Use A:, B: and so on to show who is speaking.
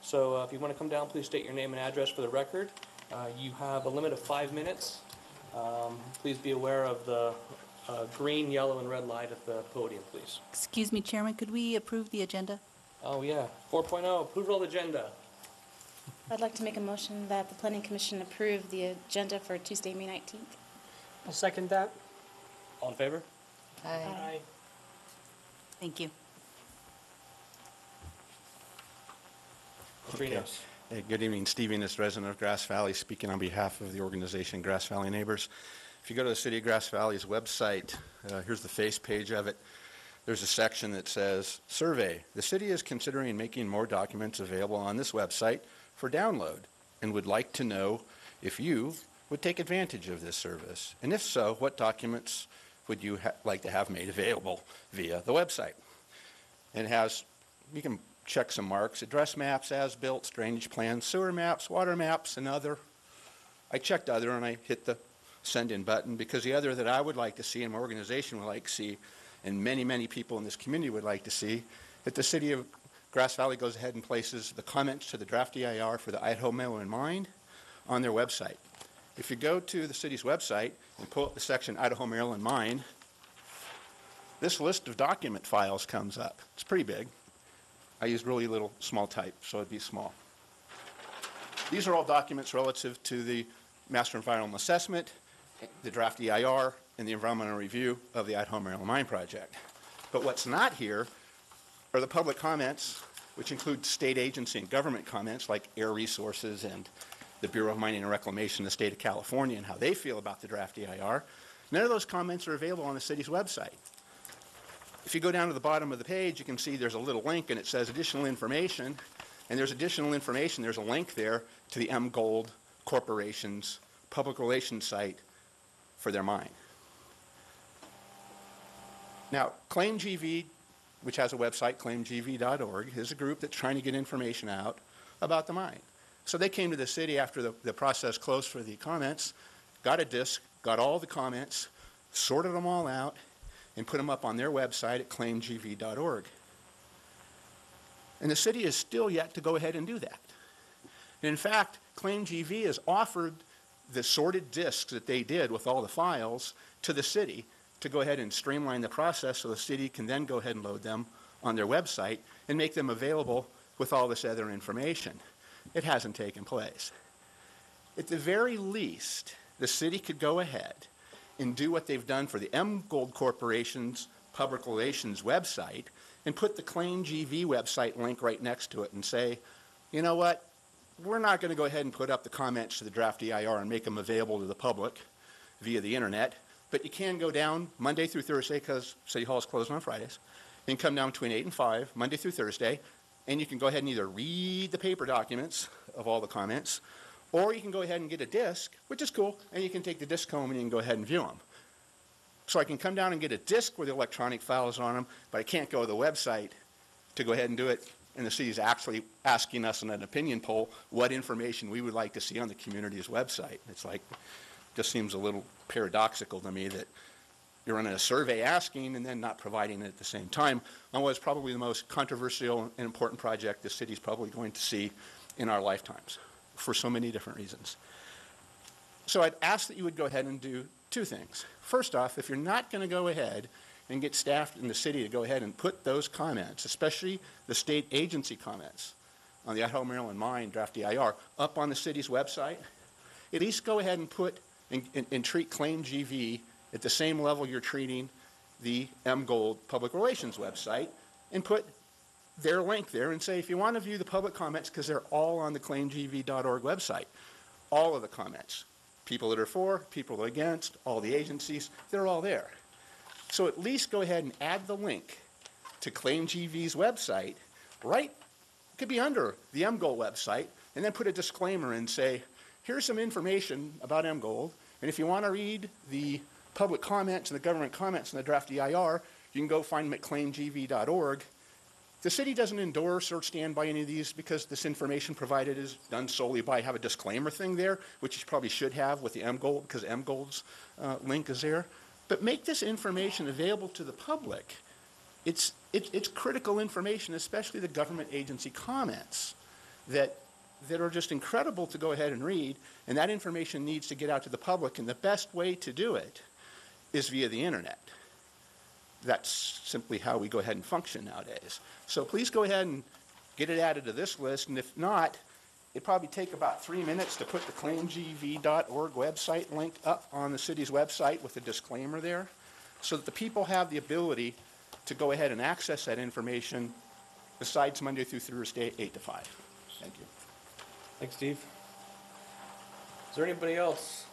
A: So if you want to come down, please state your name and address for the record. You have a limit of 5 minutes. Please be aware of the green, yellow, and red light at the podium, please.
B: Excuse me, Chairman, could we approve the agenda?
A: Oh, yeah. 4.0, approval agenda.
C: I'd like to make a motion that the Planning Commission approve the agenda for Tuesday, May 19th.
D: I'll second that.
A: All in favor?
D: Aye.
B: Thank you.
A: Mr. Enos.
E: Hey, good evening. Steve Enos, resident of Grass Valley, speaking on behalf of the organization Grass Valley Neighbors. If you go to the City of Grass Valley's website, here's the face page of it. There's a section that says, Survey. The city is considering making more documents available on this website for download and would like to know if you would take advantage of this service. And if so, what documents would you like to have made available via the website? And it has, you can check some marks, address maps, as-built, drainage plans, sewer maps, water maps, and other. I checked other and I hit the send in button because the other that I would like to see and my organization would like to see and many, many people in this community would like to see, that the City of Grass Valley goes ahead and places the comments to the draft EIR for the Idaho Mail in Mind on their website. If you go to the city's website and pull up the section Idaho Mail in Mind, this list of document files comes up. It's pretty big. I used really little small type, so it'd be small. These are all documents relative to the Master Environmental Assessment, the draft EIR, and the environmental review of the Idaho Maryland Mine Project. But what's not here are the public comments, which include state agency and government comments like Air Resources and the Bureau of Mining and Reclamation in the state of California and how they feel about the draft EIR. None of those comments are available on the city's website. If you go down to the bottom of the page, you can see there's a little link and it says additional information. And there's additional information. There's a link there to the M Gold Corporation's public relations site for their mine. Now, ClaimGV, which has a website, claimgv.org, is a group that's trying to get information out about the mine. So they came to the city after the process closed for the comments, got a disc, got all the comments, sorted them all out, and put them up on their website at claimgv.org. And the city is still yet to go ahead and do that. And in fact, ClaimGV has offered the sorted discs that they did with all the files to the city to go ahead and streamline the process so the city can then go ahead and load them on their website and make them available with all this other information. It hasn't taken place. At the very least, the city could go ahead and do what they've done for the M Gold Corporation's public relations website and put the ClaimGV website link right next to it and say, you know what, we're not going to go ahead and put up the comments to the draft EIR and make them available to the public via the internet, but you can go down Monday through Thursday because City Hall is closed on Fridays. You can come down between 8 and 5, Monday through Thursday, and you can go ahead and either read the paper documents of all the comments, or you can go ahead and get a disc, which is cool, and you can take the disc home and you can go ahead and view them. So I can come down and get a disc with the electronic files on them, but I can't go to the website to go ahead and do it. And the city is actually asking us in an opinion poll what information we would like to see on the community's website. It's like, just seems a little paradoxical to me that you're running a survey asking and then not providing it at the same time on what is probably the most controversial and important project the city's probably going to see in our lifetimes for so many different reasons. So I'd ask that you would go ahead and do two things. First off, if you're not going to go ahead and get staff in the city to go ahead and put those comments, especially the state agency comments on the Idaho Maryland Mine draft EIR, up on the city's website, at least go ahead and put and treat ClaimGV at the same level you're treating the M Gold Public Relations website and put their link there and say, if you want to view the public comments, because they're all on the claimgv.org website, all of the comments, people that are for, people that are against, all the agencies, they're all there. So at least go ahead and add the link to ClaimGV's website, right? It could be under the MGold website, and then put a disclaimer and say, here's some information about MGold, and if you want to read the public comments and the government comments in the draft EIR, you can go find them at claimgv.org. The city doesn't endorse or stand by any of these because this information provided is done solely by have a disclaimer thing there, which you probably should have with the MGold because MGold's link is there. But make this information available to the public. It's critical information, especially the government agency comments. that are just incredible to go ahead and read, and that information needs to get out to the public, and the best way to do it is via the internet. That's simply how we go ahead and function nowadays. So please go ahead and get it added to this list, and if not, it'd probably take about 3 minutes to put the claimgv.org website link up on the city's website with a disclaimer there, so that the people have the ability to go ahead and access that information besides Monday through Thursday, 8 to 5. Thank you.
A: Thanks, Steve. Is there anybody else